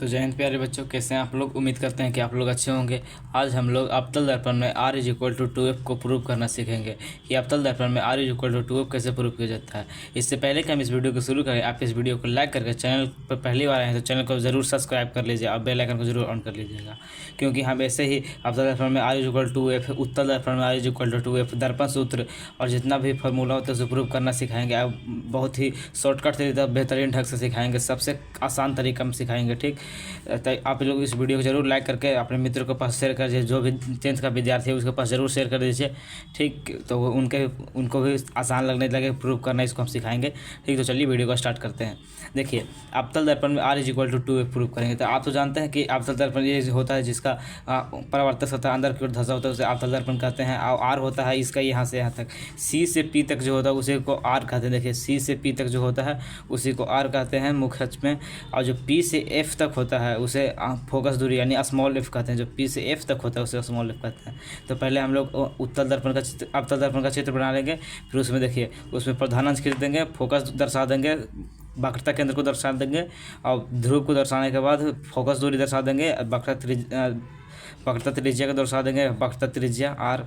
तो जय हिंद प्यारे बच्चों, कैसे हैं आप लोग। उम्मीद करते हैं कि आप लोग अच्छे होंगे। आज हम लोग अवतल दर्पण में r is equal to 2f को प्रूव करना सीखेंगे कि अवतल दर्पण में r is equal to 2f कैसे प्रूव किया जाता है। इससे पहले कि हम इस वीडियो को शुरू करें, आप इस वीडियो को लाइक करके चैनल पर पहली बार आए हैं तो चैनल को ज़रूर सब्सक्राइब कर लीजिए और बेल आइकन को जरूर ऑन कर लीजिएगा, क्योंकि हम ऐसे ही अवतल दर्पण में r is equal to f, उत्तल दर्पण में r is equal to 2f, दर्पण सूत्र और जितना भी फार्मूला होता है उसे प्रूव करना सिखाएंगे। अब बहुत ही शॉर्टकट तरीका, बेहतरीन ढंग से सिखाएंगे, सबसे आसान तरीका में सिखाएंगे। ठीक, तो आप लोग इस वीडियो को जरूर लाइक करके अपने मित्रों के पास शेयर कर दीजिए। जो भी 10th का विद्यार्थी है उसके पास ज़रूर शेयर कर दीजिए। ठीक, तो उनको भी आसान लगने लगे प्रूव करना, इसको हम सिखाएंगे। ठीक, तो चलिए वीडियो को स्टार्ट करते हैं। देखिए, अवतल दर्पण में r is equal to 2f prove करेंगे। तो आप तो जानते हैं कि अवतल दर्पण ये होता है जिसका परावर्तक सतह अंदर की ओर धंसा होता है, उसे अवतल दर्पण कहते हैं। और r होता है इसका यहाँ से यहाँ तक, c से p तक जो होता है उसी को r कहते हैं। देखिए, c से p तक जो होता है उसी को r कहते हैं मुख्य अक्ष में, और जो p से f तक होता है उसे फोकस दूरी यानी स्मॉल f कहते हैं। जो p से f तक होता है उसे स्मॉल f कहते हैं। तो पहले हम लोग उत्तल दर्पण का चित्र, अवतल दर्पण का चित्र बना लेंगे। फिर उसमें देखिए, उसमें प्रधान अंश खींच देंगे, फोकस दर्शा देंगे, वक्रता केंद्र को दर्शा देंगे, और ध्रुव को दर्शाने के बाद फोकस दूरी दर्शा देंगे, वक्रता त्रिज्या को दर्शा देंगे, वक्रता त्रिज्या r।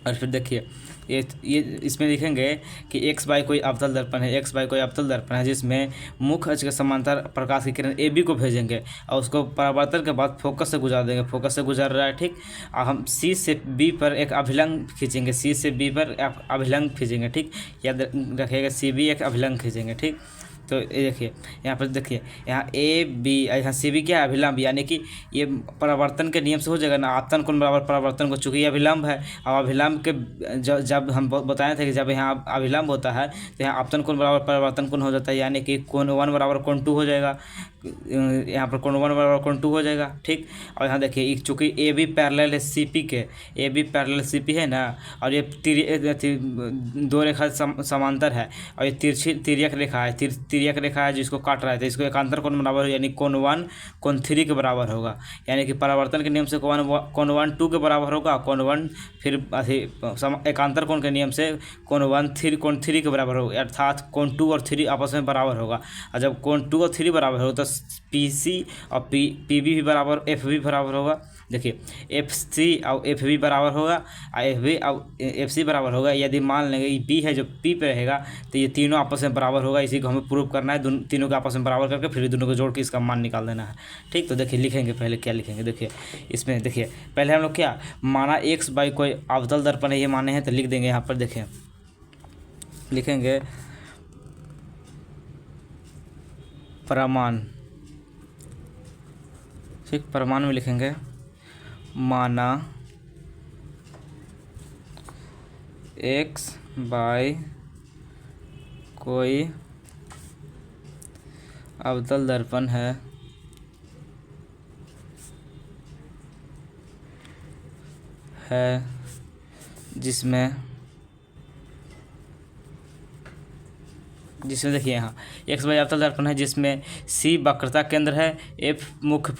और फिर देखिए, ये इसमें लिखेंगे कि एक्स बाई कोई अवतल दर्पण है, एक्स बाई कोई अवतल दर्पण है जिसमें मुख्य अक्ष के समांतर प्रकाश की किरण AB को भेजेंगे और उसको परावर्तन के बाद फोकस से गुजार देंगे। फोकस से गुजर रहा है, ठीक। और हम C से B पर एक अभिलंब खींचेंगे, C से B पर अभिलंब खींचेंगे, ठीक। याद रखिएगा, CB एक अभिलंब खींचेंगे, ठीक। तो ये देखिए, यहाँ पर देखिए, यहाँ AB, यहाँ CB क्या है, अभिलंब, यानी कि ये परावर्तन के नियम से हो जाएगा ना, आपतन कोण बराबर परावर्तन को, चूँकि ये अभिलंब है। और अभिलंब के जब हम बताए थे कि जब यहाँ अभिलंब होता है तो यहाँ आपतन कोण बराबर परावर्तन कोण हो जाता है, यानी कि कोण 1 बराबर कोण 2 हो जाएगा। यहाँ पर कोण 1 बराबर कोण 2 हो जाएगा, ठीक। और यहाँ देखिए, चूँकि AB पैरेलल है CP के, AB पैरेलल CP है ना, और ये दो रेखा समांतर है, और ये तिर्यक रेखा है, तिर्यक रेखा है जिसको काट रहा है, तो इसको एकांतर कोण बराबर यानी कोण 1 कोण 3 के बराबर होगा। यानी कि परावर्तन के नियम से कोण 1 2 के बराबर होगा, कोण 1 फिर एकांतर कोण के नियम से कोण 1 कोण 3 के बराबर होगा, अर्थात कोण 2 और 3 आपस में बराबर होगा। और जब कोण 2 और 3 बराबर हो तो PC और PB भी बराबर, FB भी बराबर होगा। देखिए, FC और FB बराबर होगा और FB और FC बराबर होगा। यदि मान लेंगे B है जो P पे रहेगा तो ये तीनों आपस में बराबर होगा। इसी को हमें प्रूव करना है, तीनों को आपस में बराबर करके फिर दोनों को जोड़ के इसका मान निकाल देना है, ठीक। तो देखिए, लिखेंगे पहले क्या लिखेंगे। देखिए, इसमें देखिए, पहले हम लोग क्या माना, x बाई कोई अवतल दर्पण है ये माने हैं, तो लिख देंगे यहाँ पर। देखें, लिखेंगे प्रमाण, ठीक। प्रमाण में लिखेंगे माना x बाई कोई अवतल दर्पण है जिसमें देखिए, यहाँ x बाई अवतल दर्पण है जिसमें C वक्रता केंद्र है, F मुख्य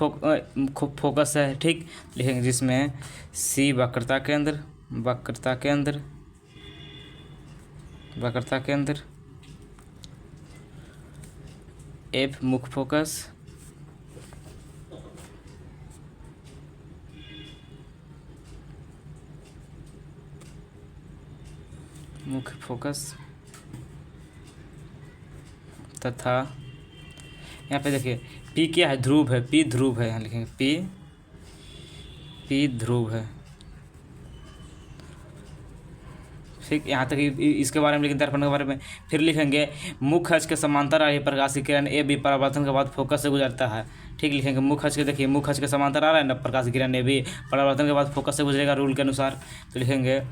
फोकस है, ठीक। लिखेंगे जिसमें C वक्रता केंद्र, F मुख्य फोकस तथा यहाँ पे देखिए P क्या है, ध्रुव है, P ध्रुव है। यहाँ लिखेंगे P ध्रुव है, ठीक। यहाँ तक इसके बारे में लिखेंगे, दर्पण के बारे में। फिर लिखेंगे मुख्य अक्ष के समांतर आ रही प्रकाश की किरण AB परावर्तन के बाद फोकस से गुजरता है, ठीक। लिखेंगे मुख्य अक्ष के, देखिए मुख्य अक्ष के समांतर आ रहा है ना प्रकाश की किरण AB, परावर्तन के बाद फोकस से गुजरेगा रूल के अनुसार। तो लिखेंगे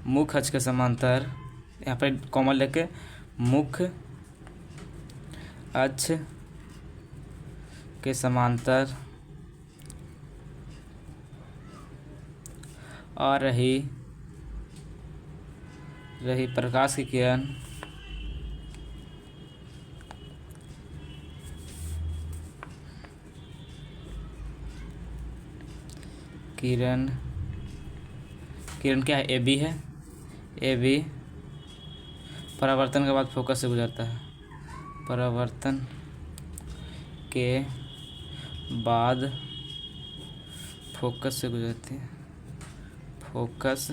मुख्य अक्ष के समांतर, यहाँ पर कॉमन लेके मुख्य अक्ष के समांतर आ रही प्रकाश की किरण क्या है, AB है, AB परावर्तन के बाद फोकस से गुजरता है, परावर्तन के बाद फोकस से गुजरती है, फोकस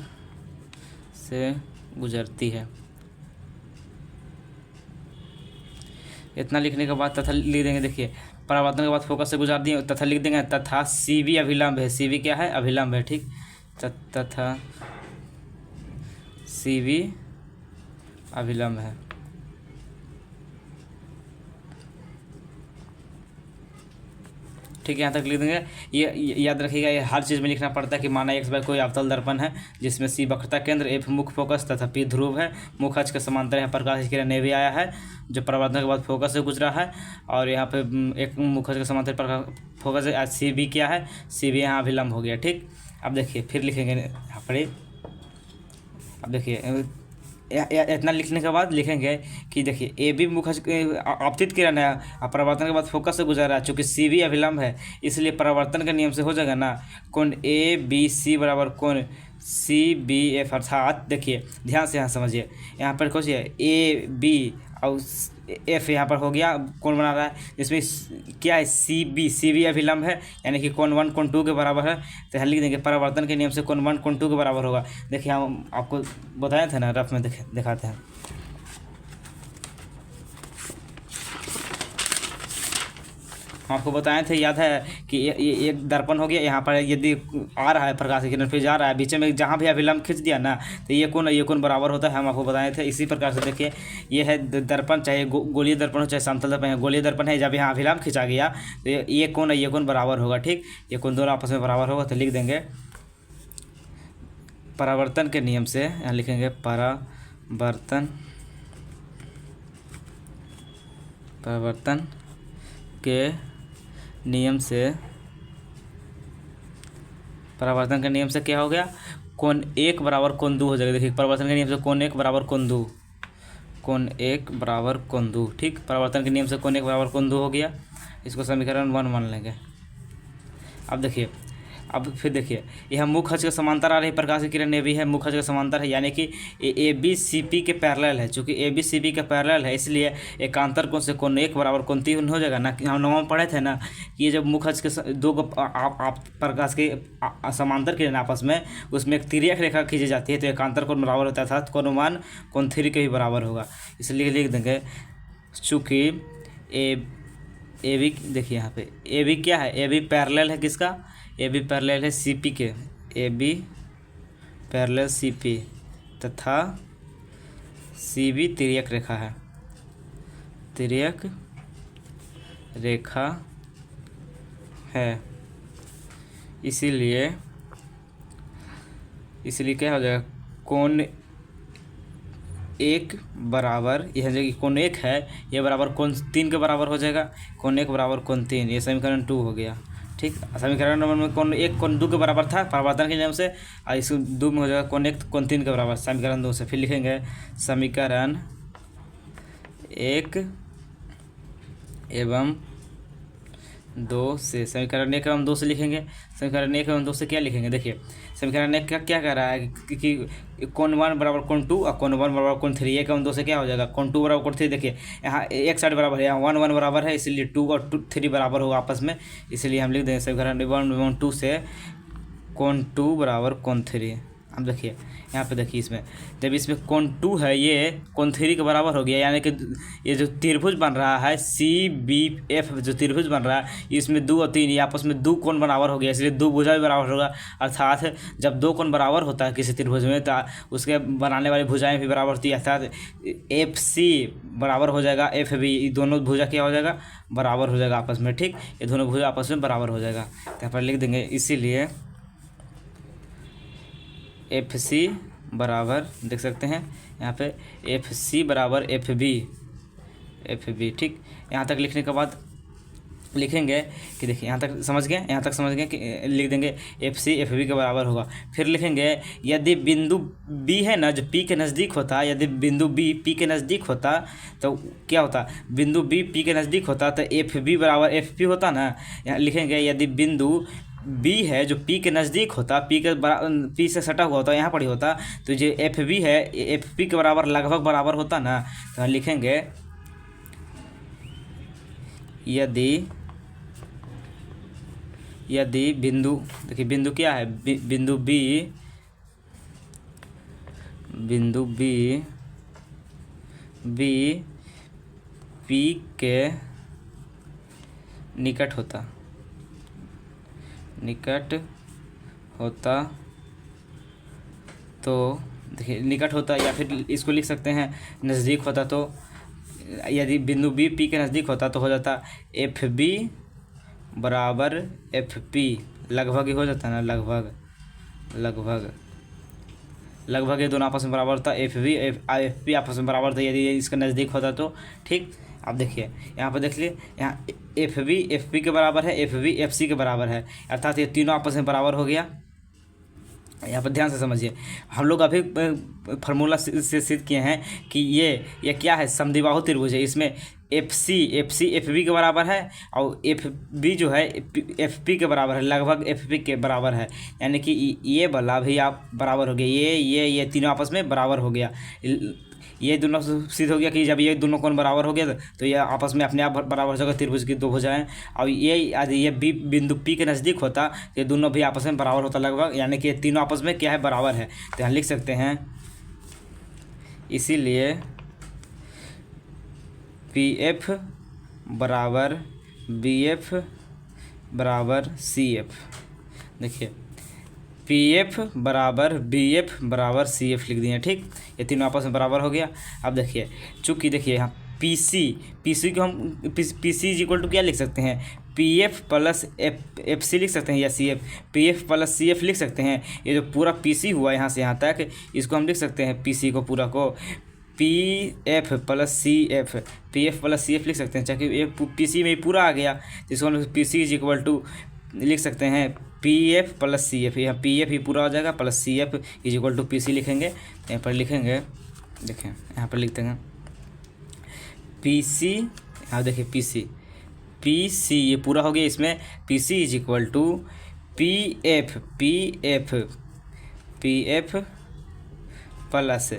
से गुजरती है। इतना लिखने के बाद तथा लिख देंगे। देखिए परावर्तन के बाद फोकस से गुजार दिए, तथा लिख देंगे। तथा CV अभिलंब है, CV क्या है? अभिलंब है, ठीक। तथा CV अभिलंब है। ठीक है, यहाँ तक लिख देंगे। ये याद रखिएगा, ये हर चीज़ में लिखना पड़ता है कि माना x कोई अवतल दर्पण है जिसमें C वक्रता केंद्र, F मुख्य फोकस तथा P ध्रुव है, मुख्य अक्ष के समांतर है, प्रकाश की किरण भी आया है जो परावर्तन के बाद फोकस से गुजरा है, और यहाँ पे एक मुख्य अक्ष के समांतर फोकस है। CV क्या है? CV यहाँ अभिलंब हो गया, ठीक। अब देखिए फिर लिखेंगे यहाँ पर। अब देखिए इतना लिखने के बाद लिखेंगे कि देखिए AB मुख्य आपतित किरण है, परावर्तन के बाद फोकस से गुजर रहा है। चूँकि CV अभिलंब है इसलिए परावर्तन के नियम से हो जाएगा ना, कोण ABC बराबर कोण CBF। अर्थात देखिए ध्यान से यहाँ समझिए, यहाँ पर कुछ AB और F यहाँ पर हो गया, कोण बना रहा है इसमें क्या है? CV अभिलंब है, यानी कि कोण 1 कोण 2 के बराबर है। तो यहाँ लिख देंगे परावर्तन के नियम से कोण 1 कोण 2 के बराबर होगा। देखिए हम आपको बताए थे ना, रफ में दिखाते हैं। हम आपको बताए थे, याद है कि ये दर्पण हो गया। यहाँ पर यदि आ रहा है प्रकाश की किरण फिर जा रहा है, बीच में जहाँ भी अभिलंब खींच दिया ना तो ये कोण बराबर होता है। हम आपको बताए थे इसी प्रकार से। देखिए ये है दर्पण, चाहे गोलीय दर्पण हो चाहे समतल दर्पण है। गोलीय दर्पण है, जब यहाँ अभिलंब खींचा गया तो ये कोण बराबर होगा, ठीक। ये कोण दोनों आपस में बराबर होगा। तो लिख देंगे परावर्तन के नियम से, यहाँ लिखेंगे परावर्तन के नियम से, परावर्तन के नियम से क्या हो गया? कोण 1 बराबर कोण 2 हो जाएगा। देखिए परावर्तन के नियम से कोण 1 बराबर कोण 2, कोण 1 बराबर कोण 2, ठीक। परावर्तन के नियम से कोण 1 बराबर कोण 2 हो गया। इसको समीकरण 1 मान लेंगे। अब देखिए, अब फिर देखिए यह मुख्य अक्ष के समांतर आ रही प्रकाश की किरण AB है, मुख्य अक्ष के समांतर है, यानी कि AB CP के पैरेलल है। चूँकि AB CP के पैरेलल है इसलिए एकांतर कोण से कोण 1 बराबर कोण 3 हो जाएगा ना। कि हम नौ में पढ़े थे ना कि ये जब मुख्य अक्ष के दो प्रकाश के समांतर किरण आपस में, उसमें एक तिर्यक रेखा खींची जाती है तो एकांतर कोण बराबर होता था, कोण 1 कोण 3 के भी बराबर होगा। इसलिए लिख देंगे चूँकि AB देखिए यहाँ पे AB क्या है? AB पैरेलल है किसका? AB पैरेलल है CP के, AB पैरेलल CP तथा CB तिर्यक रेखा है, तिर्यक रेखा है। इसीलिए क्या हो जाएगा? कोण 1 बराबर, यह जो कोण 1 है ये बराबर कोण 3 के बराबर हो जाएगा। कोण 1 बराबर कोण 3, ये समीकरण 2 हो गया, ठीक। समीकरण नंबर में कोण 1 कोण 2 के बराबर था परावर्तन के नियम से, और इस 2 में हो जाएगा कोण 1 कोण 3 के बराबर समीकरण 2 से। फिर लिखेंगे समीकरण 1 एवं 2 से, समीकरण 1 एवं 2 से लिखेंगे। समीकरण 1 एवं 2 से क्या लिखेंगे? देखिए समीकरण 1 क्या कह रहा है कि कोण 1 बराबर कोण 2 और कोण 1 बराबर कोण 3। 1 एवं 2 से क्या हो जाएगा? कोण 2 बराबर कोण 3। देखिए यहाँ एक साइड बराबर है, यहाँ 1 1 बराबर है, इसलिए 2 और 3 बराबर होगा आपस में। इसलिए हम लिख देंगे समीकरण 1 एवं 2 से कोण 2 बराबर कोण 3। अब देखिए यहाँ पे देखिए इसमें जब इसमें कोण 2 है ये कोण 3 के बराबर हो गया, यानी कि ये जो त्रिभुज बन रहा है CBF जो त्रिभुज बन रहा है इसमें 2 और 3 ये आपस में 2 कोण बराबर हो गया, इसलिए 2 भुजा भी बराबर होगा। अर्थात जब 2 कोण बराबर होता है किसी त्रिभुज में तो उसके बनाने वाली भुजाएं भी बराबर होती है। अर्थात FC बराबर हो जाएगा FB, ये दोनों भुजा क्या हो जाएगा? बराबर हो जाएगा आपस में, ठीक। ये दोनों भुजा आपस में बराबर हो जाएगा। यहाँ पर लिख देंगे इसीलिए FC बराबर, देख सकते हैं यहाँ पे FC बराबर FB, ठीक। यहाँ तक लिखने के बाद लिखेंगे कि देखिए यहाँ तक समझ गए कि लिख देंगे FC FB के बराबर होगा। फिर लिखेंगे यदि बिंदु B है ना जो P के नज़दीक होता, यदि बिंदु B P के नज़दीक होता तो क्या होता? बिंदु B P के नज़दीक होता तो FB बराबर FP होता ना। यहाँ लिखेंगे यदि बिंदु B है जो P के नज़दीक होता, P से सटा हुआ होता, यहाँ पर ही होता, तो जो FB है FP के बराबर लगभग बराबर होता ना। तो लिखेंगे यदि यदि बिंदु, देखिए बिंदु क्या है, बिंदु बी पी के निकट होता तो देखिए निकट होता, या फिर इसको लिख सकते हैं नज़दीक होता। तो यदि बिंदु बी पी के नज़दीक होता तो हो जाता एफ बी बराबर एफ पी, लगभग ही हो जाता है ना, लगभग ये दोनों आपस में बराबर था। एफ पी आपस में बराबर था यदि ये इसका नज़दीक होता तो, ठीक। अब देखिए यहाँ पर देख लिए, यहाँ एफ पी के बराबर है, एफ बी एफ सी के बराबर है, अर्थात ये तीनों आपस में बराबर हो गया। यहाँ पर ध्यान से समझिए, हम लोग अभी फार्मूला से सिद्ध किए हैं कि ये क्या है, समद्विबाहु त्रिभुज है। इसमें एफ सी एफ बी के बराबर है और एफ बी जो है एफ पी के बराबर है, लगभग एफ पी के बराबर है, यानी कि ये वाला भी आप बराबर हो गया, ये तीनों आपस में बराबर हो गया। ये दोनों सिद्ध हो गया कि जब ये दोनों कोण बराबर हो गया तो ये आपस में अपने आप बराबर हो जाएगा, त्रिभुज की दो भुजाएं। और ये बी बिंदु पी के नज़दीक होता तो ये दोनों भी आपस में बराबर होता लगभग, यानी कि ये तीनों आपस में क्या है, बराबर है। तो यहाँ लिख सकते हैं, इसीलिए पी एफ बराबर बी एफ बराबर सी एफ। देखिए पी एफ बराबर बी एफ बराबर सी एफ लिख दिए, ठीक। ये तीनों आपस में बराबर हो गया। अब देखिए चूँकि देखिए यहाँ पी सी को हम P C is equal to क्या लिख सकते हैं, P F plus F C लिख सकते हैं, या C F, P F plus C F लिख सकते हैं। ये जो पूरा पी सी हुआ यहाँ से यहाँ तक, इसको हम लिख सकते हैं पी सी को पूरा को P F plus C F, P F plus C F लिख सकते हैं, चाहे पी सी में ही पूरा आ गया तो इसको हम P C is equal to लिख सकते हैं P F plus C F. यहाँ पी एफ ही पूरा हो जाएगा plus C F is equal to P C लिखेंगे। यहाँ पर लिखेंगे, देखें यहाँ पर लिखते हैं पी सी, यहाँ देखिए पी सी ये पूरा हो गया। इसमें P C is equal to P F plus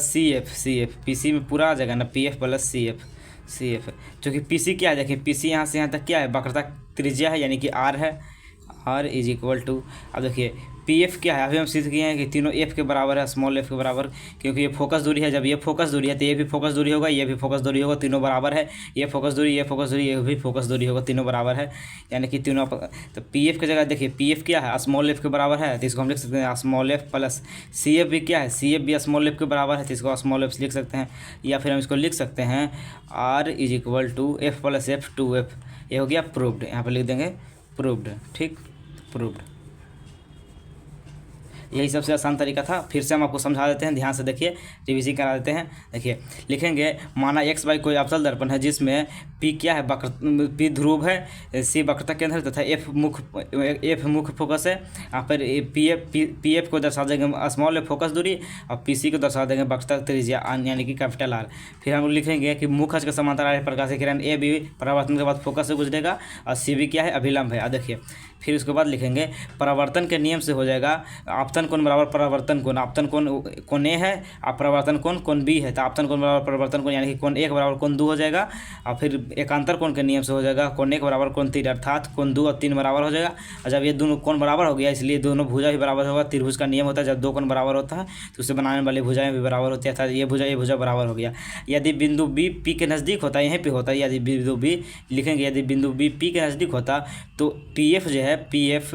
C F, P C में पूरा आ जाएगा ना, P F plus C F. जो कि पी सी क्या है, देखिए पी सी यहाँ से यहाँ तक क्या है, वक्रता त्रिज्या है, यानी कि आर है, आर इज इक्वल टू। अब देखिए पी एफ क्या है, अभी हम सिद्ध किए हैं कि तीनों एफ के बराबर है, स्मॉल एफ के बराबर, क्योंकि ये फोकस दूरी है। जब ये फोकस दूरी है तो ये भी फोकस दूरी होगा, ये भी फोकस दूरी होगा, तीनों बराबर है। ये फोकस दूरी, ये भी फोकस दूरी होगा, तीनों बराबर है, यानी कि तीनों। तो पी एफ की जगह देखिए पी एफ क्या है, स्मॉल एफ के बराबर है, तो इसको हम लिख सकते हैं small F plus C F भी क्या है, सी एफ भी स्मॉल एफ के बराबर है, तो इसको स्मॉल एफ लिख सकते हैं। या फिर हम इसको लिख सकते हैं R is equal to F plus F 2f। ये हो गया प्रूव्ड, यहाँ पर लिख देंगे प्रूव्ड, ठीक, प्रूव्ड। यही सबसे आसान तरीका था। फिर से हम आपको समझा देते हैं, ध्यान से देखिए, रिविजन करा देते हैं। देखिए लिखेंगे, माना एक्स वाई कोई अवतल दर्पण है जिसमें पी क्या है, पी ध्रुव है, सी वक्रता केंद्र तथा एफ मुख्य फोकस है। यहाँ पर पी एफ को दर्शा देंगे स्मॉल एफ फोकस दूरी, और पी सी को दर्शा देंगे वक्रता त्रिज्या यानी कि कैपिटल आर। फिर हम लिखेंगे कि मुख्य अक्ष के समांतर आ रहे प्रकाश किरण ए बी परावर्तन के बाद फोकस से गुजरेगा, और सी बी क्या है, अभिलंब है। देखिए फिर उसके बाद लिखेंगे परावर्तन के नियम से हो जाएगा आपतन कोण बराबर परावर्तन कोण, आपतन कोण ए है और परावर्तन कोण बी है, तो आपतन कोण बराबर परावर्तन कोण, यानी कि कोण 1 बराबर कोण 2 हो जाएगा। और फिर एकांतर कोण के नियम से हो जाएगा कोण 1 बराबर कोण 3, अर्थात कोण 2 और 3 बराबर हो जाएगा। और जब ये दोनों कोण बराबर हो गया, इसलिए दोनों भुजा भी बराबर होगा। त्रिभुज का नियम होता है, जब दो कोण बराबर होता है तो उसे बनाने वाली भुजाएं भी बराबर होती है, अर्थात ये भुजा बराबर हो गया। यदि बिंदु बी पी के नज़दीक होता है, यहीं पर होता है, यदि बिंदु बी लिखेंगे, यदि बिंदु बी पी के नज़दीक होता तो पी एफ जो है पी एफ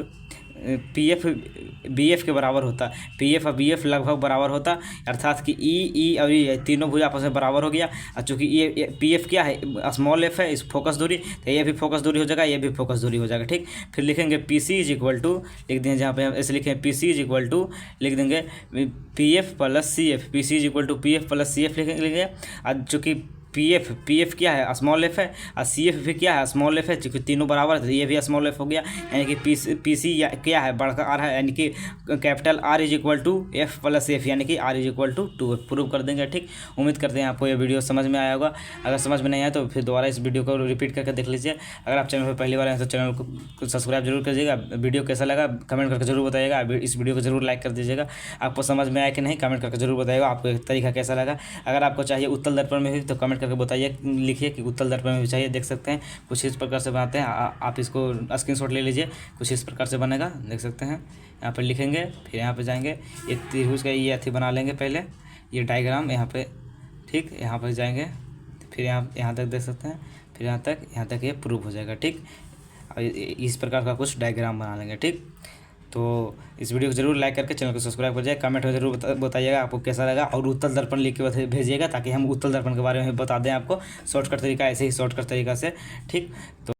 बी एफ के बराबर होता, पी एफ और बी एफ लगभग बराबर होता, अर्थात कि ई और ई तीनों भुजा आपस में बराबर हो गया। और चूँकि ये पी एफ क्या है, स्मॉल एफ है, इस फोकस दूरी, तो ये भी फोकस दूरी हो जाएगा, ये भी फोकस दूरी हो जाएगा, ठीक। फिर लिखेंगे P C is equal to, लिख देंगे जहाँ पे हम ऐसे लिखें P C is equal to, लिख देंगे P F plus C F, P C is equal to P F plus C F लिखेंगे। और चूँकि पी एफ क्या है, स्मॉल एफ है, और सी एफ भी क्या है, स्मॉल एफ है, क्योंकि तीनों बराबर है, ये भी स्मॉल एफ हो गया, यानी कि पी सी क्या है, बड़का आर है, यानी कि capital R is equal to F plus F, यानी कि R is equal to 2f prove कर देंगे, ठीक। उम्मीद करते हैं आपको ये वीडियो समझ में आया होगा। अगर समझ में नहीं आया तो फिर दोबारा इस वीडियो को रिपीट करके देख लीजिए। अगर आप चैनल पर पहली बार हैं तो चैनल को सब्सक्राइब जरूर कीजिएगा। वीडियो कैसा लगा कमेंट करके जरूर बताइएगा। इस वीडियो को जरूर लाइक कर दीजिएगा। आपको समझ में आया कि नहीं कमेंट करके जरूर बताइएगा। आपको तरीका कैसा लगा। अगर आपको चाहिए उत्तल दर्पण में भी तो कमेंट करके बताइए, लिखिए कि उत्तल दर्पण में भी चाहिए। देख सकते हैं कुछ इस प्रकार से बनाते हैं। आप इसको स्क्रीनशॉट ले लीजिए, कुछ इस प्रकार से बनेगा, देख सकते हैं। यहाँ पर लिखेंगे, फिर यहाँ पर जाएंगे, ये त्रिभुज का ये अथी बना लेंगे पहले, ये डायग्राम यहाँ पे, ठीक। यहाँ पर जाएंगे, फिर यहाँ तक देख सकते हैं, फिर यहाँ तक ये प्रूफ हो जाएगा, ठीक। और इस प्रकार का कुछ डायग्राम बना लेंगे, ठीक। तो इस वीडियो को जरूर लाइक करके चैनल को सब्सक्राइब कर जाए। कमेंट में जरूर बताइएगा आपको कैसा लगा, और उत्तल दर्पण लिख के भेजिएगा ताकि हम उत्तल दर्पण के बारे में बता दें आपको शॉर्टकट तरीका, ऐसे ही शॉर्टकट तरीका से, ठीक। तो